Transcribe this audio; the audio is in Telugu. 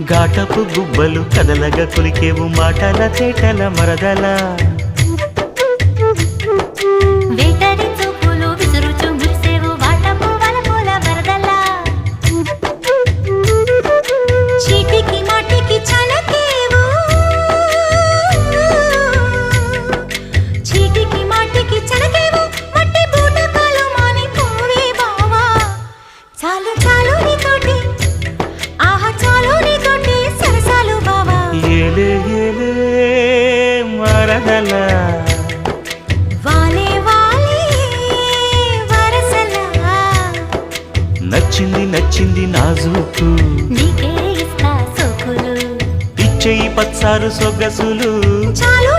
ఘాటపు గుబ్బలు కదలగా కొలికేవు మాటల తేటల మరదల వేటరి చూపులు విసురుచు మురిసేవు వాటపు వలపుల వరదల చీటికి మాటికి చలకేవు చీటికి మాటికి చలకేవు మట్టి బూటకాలు మాని పోవే బావా చాలు చాలు నీతోటి ఆహా చాలు నీతోటి సరసాలు బావా ఏలే ఏలే మరదల వాలే వాలే వరసలా నచ్చింది నచ్చింది నాజూకు నీకే ఇస్తా సోకులు ఇచ్చేయి పచ్చారు సొగసులు చాలు